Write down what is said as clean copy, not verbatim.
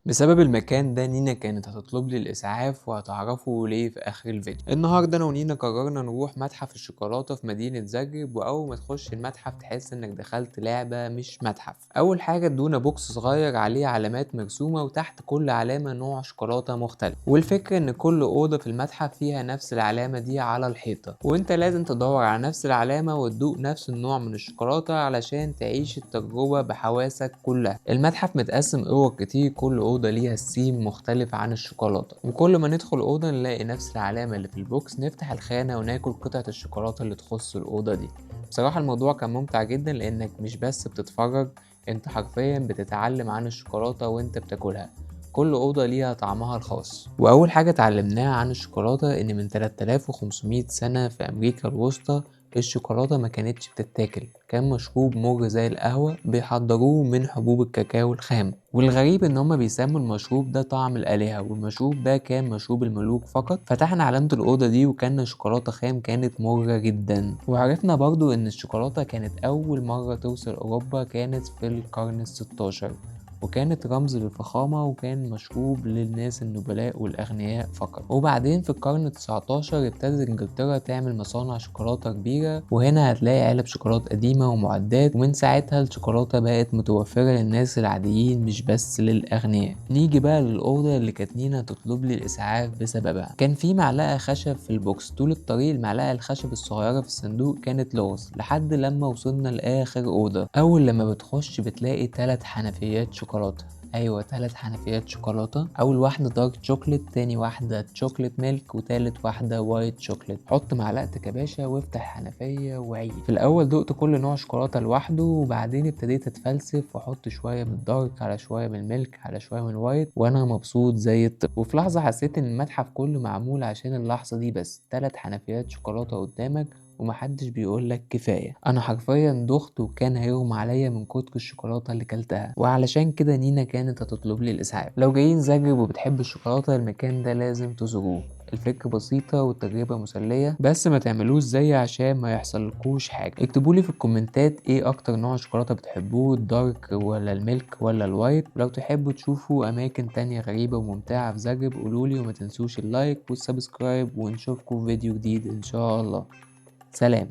بسبب المكان ده نينا كانت هتطلب لي الإسعاف وهتعرفوا ليه في آخر الفيديو. النهاردة أنا ونينا قررنا نروح متحف الشوكولاتة في مدينة زاجرب، وأول ما تخش المتحف تحس إنك دخلت لعبة مش متحف. أول حاجة ادونا بوكس صغير عليه علامات مرسومة، وتحت كل علامة نوع شوكولاتة مختلف، والفكرة إن كل أوضة في المتحف فيها نفس العلامة دي على الحيطة، وإنت لازم تدور على نفس العلامة وتدوق نفس النوع من الشوكولاتة علشان تعيش التجربة بحواسك كلها. المتحف متقسم أوض كتير، كل أوضة ليها ثيم مختلف عن الشوكولاتة، وكل ما ندخل أوضة نلاقي نفس العلامة اللي في البوكس، نفتح الخانة وناكل قطعة الشوكولاتة اللي تخص الأوضة دي. بصراحة الموضوع كان ممتع جدا، لأنك مش بس بتتفرج، انت حرفيا بتتعلم عن الشوكولاتة وانت بتاكلها. كل أوضة ليها طعمها الخاص. وأول حاجة اتعلمناها عن الشوكولاتة إن من 3500 سنة في أمريكا الوسطى الشوكولاتة ما كانتش بتتاكل، كان مشروب مر زي القهوة بيحضروه من حبوب الكاكاو الخام. والغريب ان هما بيسموا المشروب ده طعم الآلهة، والمشروب ده كان مشروب الملوك فقط. فتحنا علامة الأوضة دي وكان شوكولاتة خام كانت مرة جدا. وعرفنا برضو ان الشوكولاتة كانت أول مرة توصل أوروبا كانت في القرن ال16، وكانت رمز للفخامة، وكان مشروب للناس النبلاء والأغنياء فقط. وبعدين في القرن ال19 ابتدت إنجلترا تعمل مصانع شوكولاتة كبيرة، وهنا هتلاقي علب شوكولاتة قديمة ومعدات، ومن ساعتها الشوكولاتة بقت متوفرة للناس العاديين مش بس للأغنياء. نيجي بقى للأوضة اللي كانت نينا تطلب لي الإسعاف بسببها. كان في معلقة خشب في البوكس، طول الطريق المعلقة الخشب الصغيرة في الصندوق كانت لغز، لحد لما وصلنا لآخر أوضة. أول لما بتخش بتلاقي 3 حنفيات شوكولاتة. ايوه 3 حنفيات شوكولاته، اول واحده دارك شوكليت، تاني واحده شوكليت ميلك، وتالت واحده وايت شوكليت. حط معلقتك يا باشا وافتح الحنفيه وعيش. في الاول دقت كل نوع شوكولاته لوحده، وبعدين ابتديت اتفلسف واحط شويه من الدارك على شويه من الميلك على شويه من الوايت، وانا مبسوط زي الطفل. وفي لحظه حسيت ان المتحف كله معمول عشان اللحظه دي بس، 3 حنفيات شوكولاته قدامك ومحدش بيقولك كفاية. أنا حرفيا دخت وكان هيغمى عليا من كتر الشوكولاتة اللي كلتها، وعلشان كده نينا كانت هتطلب لي الإسعاف. لو جايين زاجرب وبتحب الشوكولاتة المكان ده لازم تزوروه. الفكرة بسيطة والتجربة مسلية، بس ما تعملوش زي عشان ما يحصلكوش حاجة. اكتبولي في الكومنتات ايه اكتر نوع شوكولاتة بتحبوه، الدارك ولا الميلك ولا الوايت. لو تحبوا تشوفوا اماكن تانية غريبة وممتعة في زاجرب قولولي، وما تنسوش اللايك والسبسكرايب، ونشوفكم في فيديو جديد ان شاء الله. سلام.